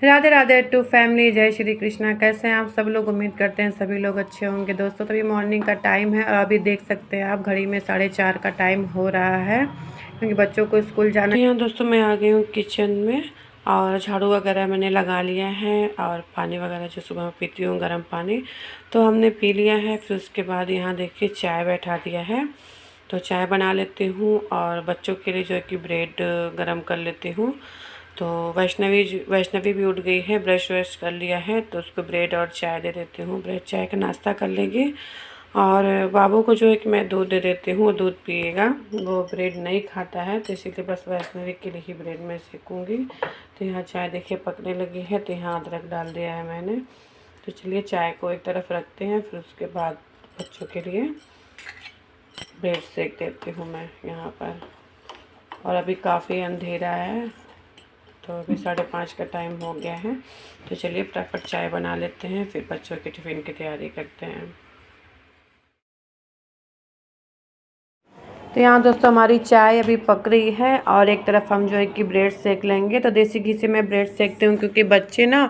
Radhe Radhe to family, जय श्री कृष्णा। कैसे हैं आप सब लोग? उम्मीद करते हैं सभी लोग अच्छे होंगे। दोस्तों तो अभी मॉर्निंग का टाइम है और अभी देख सकते हैं आप घड़ी में 4:30 का टाइम हो रहा है क्योंकि बच्चों को स्कूल जाना। तो यहाँ दोस्तों मैं आ गई हूँ किचन में और झाड़ू वगैरह मैंने लगा लिया है और पानी वगैरह जो सुबह में पीती हूँ गर्म पानी तो हमने पी लिया है। फिर उसके बाद यहाँ देखिए चाय बैठा दिया है तो चाय बना लेती हूँ और बच्चों के लिए जो है कि ब्रेड गरम कर लेती हूँ। तो वैष्णवी भी उठ गई है, ब्रश व्रश कर लिया है तो उसको ब्रेड और चाय दे देती हूँ। ब्रेड चाय का नाश्ता कर लेगी और बाबू को जो है कि मैं दूध दे देती हूँ, वो दूध पिएगा। वो ब्रेड नहीं खाता है तो इसीलिए बस वैष्णवी के लिए ही ब्रेड में सेकूँगी। तो यहाँ चाय देखिए पकने लगी है तो यहाँ अदरक डाल दिया है मैंने। तो चलिए चाय को एक तरफ रखते हैं, फिर उसके बाद बच्चों के लिए ब्रेड सेक देती हूँ मैं यहाँ पर। और अभी काफ़ी अंधेरा है तो अभी 5:30 का टाइम हो गया है। तो चलिए फटाफट चाय बना लेते हैं, फिर बच्चों के टिफ़िन की तैयारी करते हैं। तो यहाँ दोस्तों हमारी चाय अभी पक रही है और एक तरफ हम जो है कि ब्रेड सेक लेंगे। तो देसी घी से मैं ब्रेड सेकती हूँ क्योंकि बच्चे ना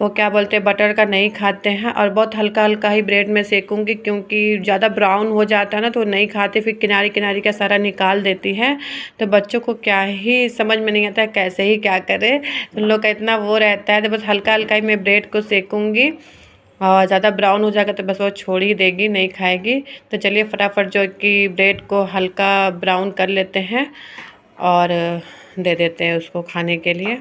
वो क्या बोलते हैं बटर का नहीं खाते हैं और बहुत हल्का हल्का ही ब्रेड में सेकूँगी क्योंकि ज़्यादा ब्राउन हो जाता है ना तो नहीं खाते, फिर किनारे किनारे का सारा निकाल देती है। तो बच्चों को क्या ही समझ में नहीं आता है कैसे ही क्या करें, उन लोग का इतना वो रहता है। तो बस हल्का हल्का ही मैं ब्रेड को सेकूँगी और ज़्यादा ब्राउन हो जाएगा तो बस वो छोड़ ही देगी, नहीं खाएगी। तो चलिए फटाफट जो कि ब्रेड को हल्का ब्राउन कर लेते हैं और दे देते हैं उसको खाने के लिए।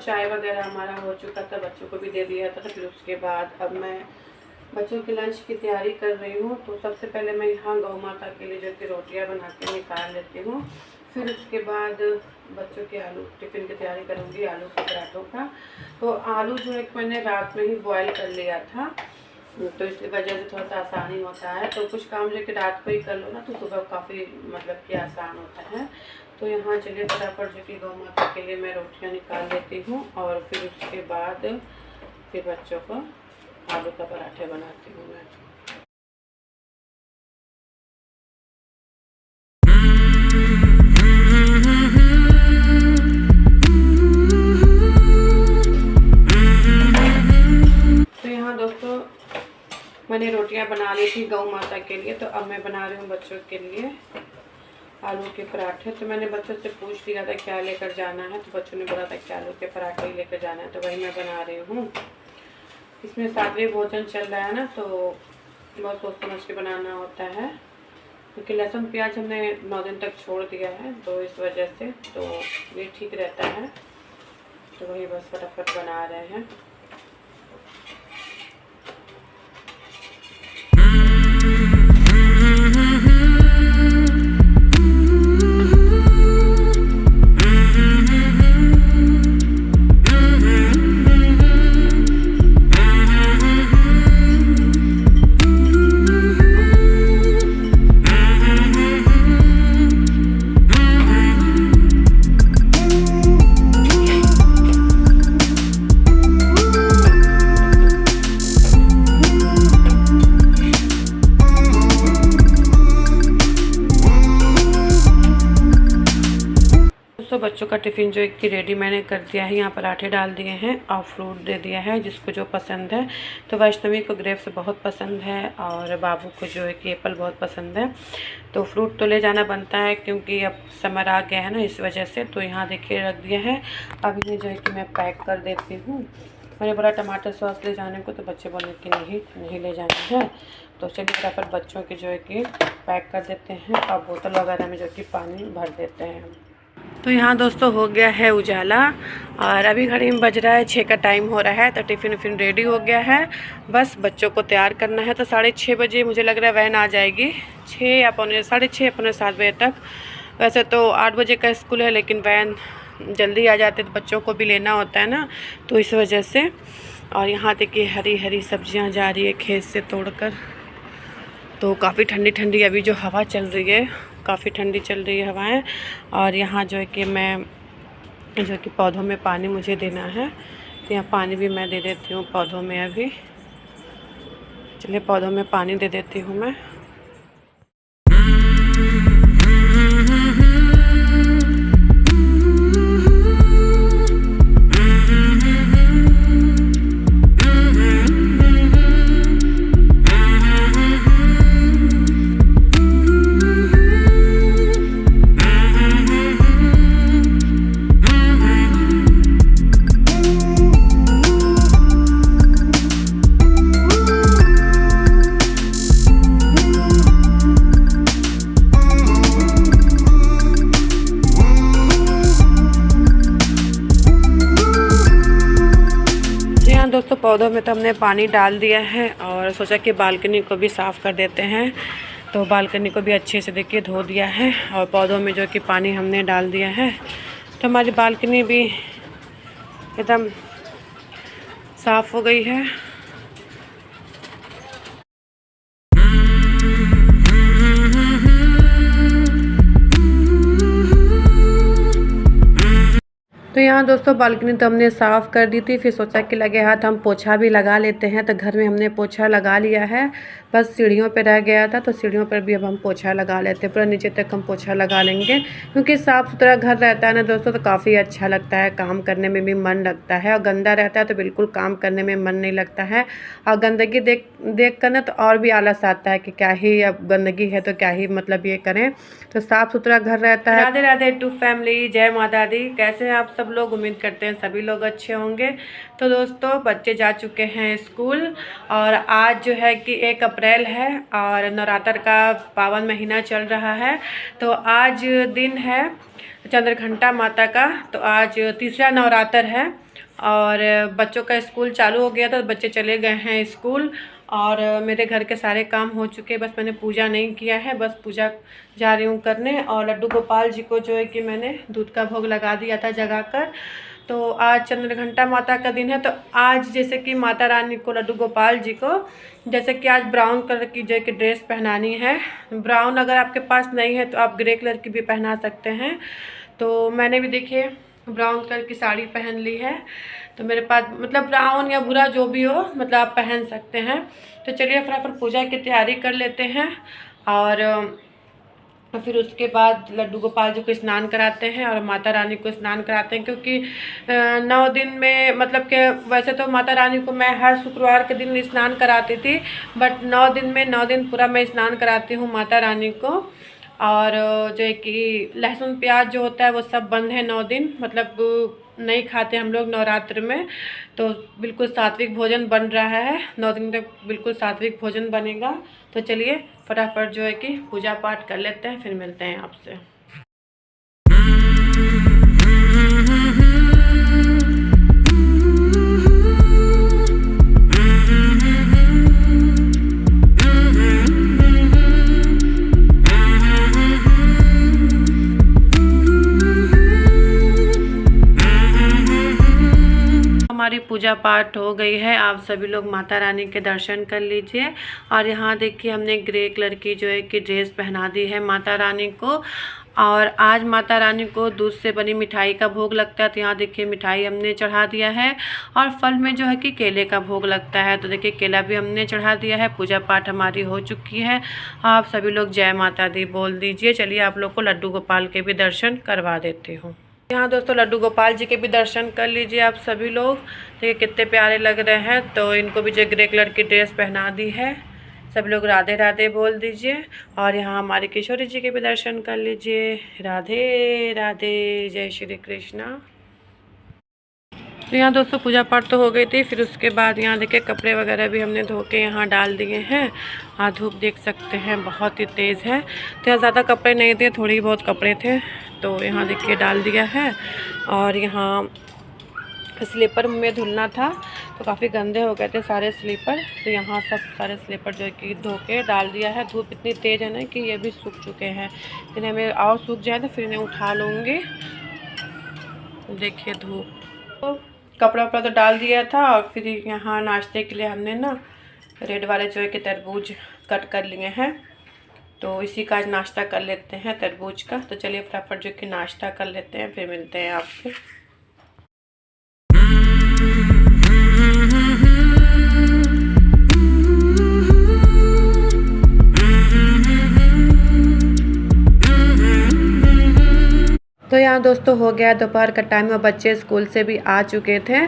चाय वगैरह हमारा हो चुका था, बच्चों को भी दे दिया था। फिर उसके बाद अब मैं बच्चों के लंच की तैयारी कर रही हूँ। तो सबसे पहले मैं यहाँ गौ माता के लिए जो कि रोटियाँ बना के निकाल लेती हूँ। फिर उसके बाद बच्चों के आलू टिफ़िन की तैयारी करूँगी, आलू के पराठों का। तो आलू जो है मैंने रात में ही बॉयल कर लिया था तो इस वजह से थोड़ा सा आसानी होता है। तो कुछ काम जो कि रात को ही कर लो ना तो सुबह काफ़ी मतलब कि आसान होता है। तो यहाँ चलिए फटाफट जो कि गौ माता के लिए मैं रोटियाँ निकाल लेती हूँ और फिर उसके बाद फिर बच्चों को आलू का पराठे बनाती हूँ मैं। तो यहाँ दोस्तों मैंने रोटियाँ बना ली थी गौ माता के लिए, तो अब मैं बना रही हूँ बच्चों के लिए आलू के पराठे। तो मैंने बच्चों से पूछ लिया था क्या लेकर जाना है, तो बच्चों ने बोला था कि आलू के पराठे ही लेकर जाना है, तो वही मैं बना रही हूँ। इसमें सात्विक भोजन चल रहा है ना तो बहुत सोच समझ के बनाना होता है क्योंकि लहसुन प्याज हमने 9 दिन तक छोड़ दिया है तो इस वजह से तो ये ठीक रहता है। तो वही बस फटाफट बना रहे हैं। तो बच्चों का टिफ़िन जो एक की रेडी मैंने कर दिया है। यहाँ पराठे डाल दिए हैं और फ्रूट दे दिया है जिसको जो पसंद है। तो वैष्णवी को ग्रेप्स बहुत पसंद है और बाबू को जो है कि एप्पल बहुत पसंद है। तो फ्रूट तो ले जाना बनता है क्योंकि अब समर आ गया है ना इस वजह से। तो यहाँ देखिए रख दिया है। अब इन्हें जो है कि मैं पैक कर देती हूँ। मैंने बोला टमाटर सॉस ले जाने को तो बच्चे बोले कि नहीं ले जाना है। तो चलिए फटाफट बच्चों के जो है कि पैक कर देते हैं और बोतल वगैरह में जो कि पानी भर देते हैं। तो यहाँ दोस्तों हो गया है उजाला और अभी घड़ी में बज रहा है 6 का टाइम हो रहा है। तो टिफ़िन विफ़िन रेडी हो गया है, बस बच्चों को तैयार करना है। तो 6:30 बजे मुझे लग रहा है वैन आ जाएगी, 6 या 6:45 या 7 बजे तक। वैसे तो 8 बजे का स्कूल है, लेकिन वैन जल्दी आ जाते तो बच्चों को भी लेना होता है ना, तो इस वजह से। और यहाँ देखिए हरी हरी सब्जियाँ जा रही है खेत से तोड़कर। तो काफ़ी ठंडी ठंडी अभी जो हवा चल रही है, काफ़ी ठंडी चल रही है हवाएं। और यहाँ जो है कि मैं जो कि पौधों में पानी मुझे देना है, तो यहाँ पानी भी मैं दे देती हूँ पौधों में। अभी चलिए पौधों में पानी दे देती हूँ मैं। दोस्तों पौधों में तो हमने पानी डाल दिया है और सोचा कि बालकनी को भी साफ़ कर देते हैं। तो बालकनी को भी अच्छे से देखिए धो दिया है और पौधों में जो कि पानी हमने डाल दिया है, तो हमारी बालकनी भी एकदम साफ़ हो गई है। तो यहाँ दोस्तों बालकनी तो हमने साफ़ कर दी थी, फिर सोचा कि लगे हाथ हम पोछा भी लगा लेते हैं। तो घर में हमने पोछा लगा लिया है, बस सीढ़ियों पे रह गया था, तो सीढ़ियों पर भी अब हम पोछा लगा लेते हैं। पूरा नीचे तक हम पोछा लगा लेंगे, क्योंकि साफ़ सुथरा घर रहता है ना दोस्तों, तो काफ़ी अच्छा लगता है, काम करने में भी मन लगता है। और गंदा रहता है तो बिल्कुल काम करने में मन नहीं लगता है। और गंदगी देख कर ना तो और भी आलस आता है कि क्या ही अब गंदगी है तो क्या ही मतलब ये करें। तो साफ़ सुथरा घर रहता है। राधे राधे टू फैमिली, जय माता दी। कैसे हैं आप सब लोग? उम्मीद करते हैं सभी लोग अच्छे होंगे। तो दोस्तों बच्चे जा चुके हैं स्कूल और आज जो है कि 1 अप्रैल है और नवरात्र का पावन महीना चल रहा है। तो आज दिन है चंद्रघंटा माता का, तो आज तीसरा नवरात्र है और बच्चों का स्कूल चालू हो गया था, तो बच्चे चले गए हैं स्कूल। और मेरे घर के सारे काम हो चुके, बस मैंने पूजा नहीं किया है, बस पूजा जा रही हूँ करने। और लड्डू गोपाल जी को जो है कि मैंने दूध का भोग लगा दिया था जगाकर। तो आज चंद्रघंटा माता का दिन है, तो आज जैसे कि माता रानी को, लड्डू गोपाल जी को, जैसे कि आज ब्राउन कलर की जो कि ड्रेस पहनानी है। ब्राउन अगर आपके पास नहीं है तो आप ग्रे कलर की भी पहना सकते हैं। तो मैंने भी देखिए ब्राउन कलर की साड़ी पहन ली है। तो मेरे पास मतलब ब्राउन या भूरा जो भी हो, मतलब आप पहन सकते हैं। तो चलिए फटाफट पूजा की तैयारी कर लेते हैं और फिर उसके बाद लड्डू गोपाल जी को स्नान कराते हैं और माता रानी को स्नान कराते हैं। क्योंकि 9 दिन में मतलब कि वैसे तो माता रानी को मैं हर शुक्रवार के दिन स्नान कराती थी, बट 9 दिन में 9 दिन पूरा मैं स्नान कराती हूँ माता रानी को। और जो है कि लहसुन प्याज जो होता है वो सब बंद है 9 दिन, मतलब नहीं खाते हम लोग नवरात्र में। तो बिल्कुल सात्विक भोजन बन रहा है, 9 दिन तक बिल्कुल सात्विक भोजन बनेगा। तो चलिए फटाफट जो है कि पूजा पाठ कर लेते हैं, फिर मिलते हैं आपसे। हमारी पूजा पाठ हो गई है, आप सभी लोग माता रानी के दर्शन कर लीजिए। और यहाँ देखिए हमने ग्रे कलर की जो है कि ड्रेस पहना दी है माता रानी को। और आज माता रानी को दूध से बनी मिठाई का भोग लगता है, तो यहाँ देखिए मिठाई हमने चढ़ा दिया है। और फल में जो है कि केले का भोग लगता है, तो देखिए केला भी हमने चढ़ा दिया है। पूजा पाठ हमारी हो चुकी है। आप सभी लोग जय माता दी बोल दीजिए। चलिए आप लोग को लड्डू गोपाल के भी दर्शन करवा देती हूँ। यहाँ दोस्तों लड्डू गोपाल जी के भी दर्शन कर लीजिए आप सभी लोग। देखिए कितने प्यारे लग रहे हैं। तो इनको भी जो ग्रे कलर की ड्रेस पहना दी है। सब लोग राधे राधे बोल दीजिए। और यहाँ हमारे किशोरी जी के भी दर्शन कर लीजिए। राधे राधे, जय श्री कृष्णा। तो यहाँ दोस्तों पूजा पाठ तो हो गई थी। फिर उसके बाद यहाँ देखिए कपड़े वगैरह भी हमने धो के यहाँ डाल दिए हैं। धूप देख सकते हैं बहुत ही तेज़ है, तो यहाँ ज़्यादा कपड़े नहीं थे, थोड़ी बहुत कपड़े थे। तो यहाँ देखिए डाल दिया है। और यहाँ स्लीपर में धुलना था तो काफ़ी गंदे हो गए थे सारे स्लीपर, तो यहाँ सब सारे स्लीपर जो है कि धो के डाल दिया है। धूप इतनी तेज़ है ना कि ये भी सूख चुके हैं, फिर हमें और सूख जाए तो फिर इन्हें उठा लूँगी। देखिए धूप, तो कपड़ा वपड़ा तो डाल दिया था। और फिर यहाँ नाश्ते के लिए हमने ना रेड वाले जो है कि तरबूज कट कर लिए हैं, तो इसी का आज नाश्ता कर लेते हैं तरबूज का। तो चलिए फटाफट जो कि नाश्ता कर लेते हैं, फिर मिलते हैं आपसे। तो यहाँ दोस्तों हो गया दोपहर का टाइम और बच्चे स्कूल से भी आ चुके थे,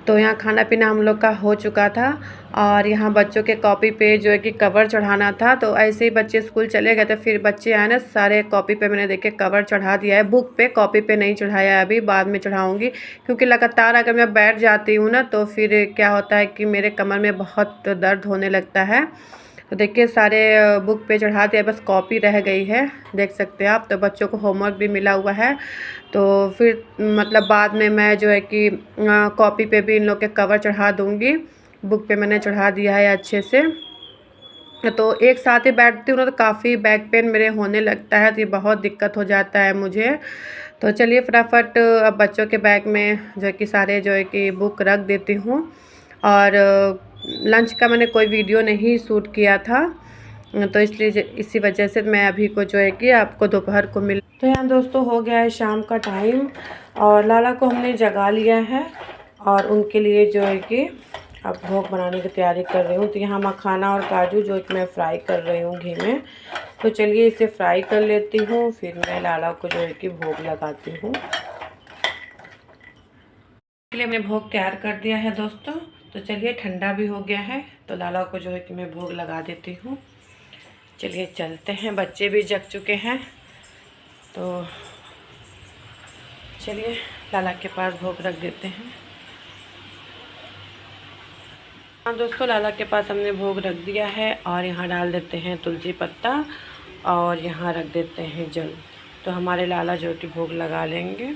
तो यहाँ खाना पीना हम लोग का हो चुका था। और यहाँ बच्चों के कॉपी पे जो है कि कवर चढ़ाना था, तो ऐसे ही बच्चे स्कूल चले गए थे। फिर बच्चे आए ना, सारे कॉपी पे मैंने देखे कवर चढ़ा दिया है, बुक पे, कॉपी पे नहीं चढ़ाया है, अभी बाद में चढ़ाऊँगी। क्योंकि लगातार अगर मैं बैठ जाती हूँ ना तो फिर क्या होता है कि मेरे कमर में बहुत दर्द होने लगता है। तो देखिए सारे बुक पे चढ़ा दिया, बस कॉपी रह गई है, देख सकते हैं आप। तो बच्चों को होमवर्क भी मिला हुआ है, तो फिर मतलब बाद में मैं जो है कि कॉपी पे भी इन लोग के कवर चढ़ा दूँगी। बुक पे मैंने चढ़ा दिया है अच्छे से। तो एक साथ ही बैठती हूँ ना तो काफ़ी बैक पेन मेरे होने लगता है, तो ये बहुत दिक्कत हो जाता है मुझे। तो चलिए फटाफट अब बच्चों के बैग में जो है कि सारे जो है कि बुक रख देती हूँ। और लंच का मैंने कोई वीडियो नहीं शूट किया था, तो इसलिए इसी वजह से मैं अभी को जो है कि आपको दोपहर को मिल। तो यहाँ दोस्तों हो गया है शाम का टाइम और लाला को हमने जगा लिया है और उनके लिए जो है कि अब भोग बनाने की तैयारी कर रही हूँ। तो यहाँ मखाना और काजू जो कि मैं फ्राई कर रही हूँ घी में, तो चलिए इसे फ्राई कर लेती हूँ, फिर मैं लाला को जो है कि भोग लगाती हूँ। इसलिए मैंने भोग तैयार कर दिया है दोस्तों। तो चलिए ठंडा भी हो गया है, तो लाला को जो है कि मैं भोग लगा देती हूँ। चलिए चलते हैं, बच्चे भी जग चुके हैं, तो चलिए लाला के पास भोग रख देते हैं। हाँ दोस्तों, लाला के पास हमने भोग रख दिया है और यहाँ डाल देते हैं तुलसी पत्ता और यहाँ रख देते हैं जल। तो हमारे लाला जो कि भोग लगा लेंगे।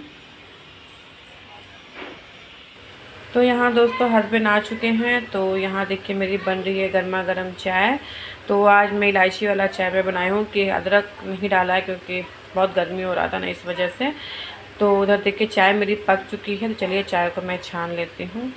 तो यहाँ दोस्तों हस्बैंड आ चुके हैं, तो यहाँ देखिए मेरी बन रही है गर्मा गर्म चाय। तो आज मैं इलायची वाला चाय में बनाई हूँ कि अदरक नहीं डाला है क्योंकि बहुत गर्मी हो रहा था ना, इस वजह से। तो उधर देखिए चाय मेरी पक चुकी है, तो चलिए चाय को मैं छान लेती हूँ।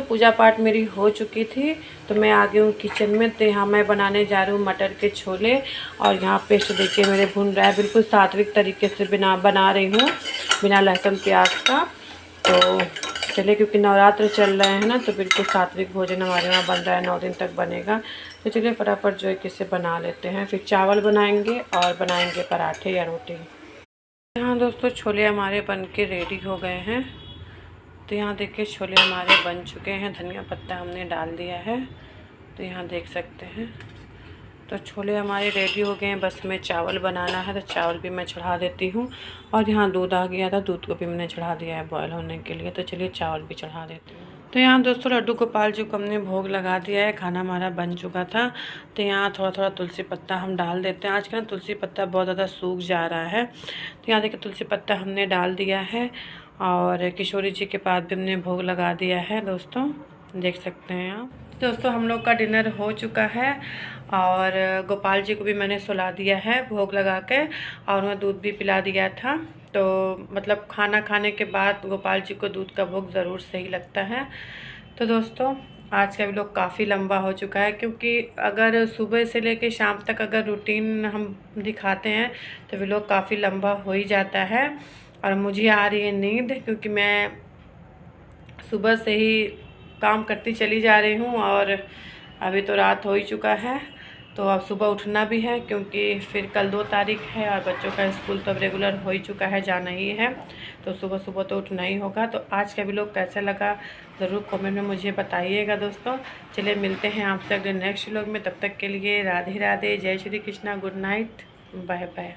पूजा पाठ मेरी हो चुकी थी, तो मैं आ गई हूँ किचन में। तो यहाँ मैं बनाने जा रही हूँ मटर के छोले और यहाँ पेस्ट देखिए मेरे भुन रहा है, बिल्कुल सात्विक तरीके से बना रही हूँ, बिना लहसुन प्याज का। तो चलिए क्योंकि नवरात्र चल रहे हैं ना, तो बिल्कुल सात्विक भोजन हमारे यहाँ बन रहा है, 9 दिन तक बनेगा। तो चलिए फटाफट जो है कि इसे बना लेते हैं, फिर चावल बनाएंगे और बनाएंगे पराठे या रोटी। यहाँ दोस्तों छोले हमारे बन के रेडी हो गए हैं। तो यहाँ देखिए छोले हमारे बन चुके हैं, धनिया पत्ता हमने डाल दिया है, तो यहाँ देख सकते हैं। तो छोले हमारे रेडी हो गए हैं, बस में चावल बनाना है, तो चावल भी मैं चढ़ा देती हूँ। और यहाँ दूध आ गया था, दूध को भी मैंने चढ़ा दिया है बॉयल होने के लिए। तो चलिए चावल भी चढ़ा देती हूँ। तो यहाँ दोस्तों लड्डू गोपाल जी को हमने भोग लगा दिया है, खाना हमारा बन चुका था। तो यहाँ थोड़ा थोड़ा तुलसी पत्ता हम डाल देते हैं। आज का ना तुलसी पत्ता बहुत ज़्यादा सूख जा रहा है, तो यहाँ देखिए तुलसी पत्ता हमने डाल दिया है। और किशोरी जी के पास भी हमने भोग लगा दिया है दोस्तों, देख सकते हैं आप। दोस्तों हम लोग का डिनर हो चुका है और गोपाल जी को भी मैंने सुला दिया है भोग लगा के, और उन्हें दूध भी पिला दिया था। तो मतलब खाना खाने के बाद गोपाल जी को दूध का भोग ज़रूर सही लगता है। तो दोस्तों आज का व्लॉग काफ़ी लंबा हो चुका है, क्योंकि अगर सुबह से लेकर शाम तक अगर रूटीन हम दिखाते हैं तो व्लॉग काफ़ी लंबा हो ही जाता है। और मुझे आ रही है नींद, क्योंकि मैं सुबह से ही काम करती चली जा रही हूँ और अभी तो रात हो ही चुका है। तो अब सुबह उठना भी है, क्योंकि फिर कल 2 तारीख है और बच्चों का स्कूल तो अब रेगुलर हो ही चुका है, जाना ही है। तो सुबह सुबह तो उठना ही होगा। तो आज का व्लॉग कैसा लगा ज़रूर कमेंट में मुझे बताइएगा दोस्तों। चलिए मिलते हैं आपसे अगले नेक्स्ट व्लॉग में, तब तक के लिए राधे राधे, जय Shri Krishna, good night, bye bye.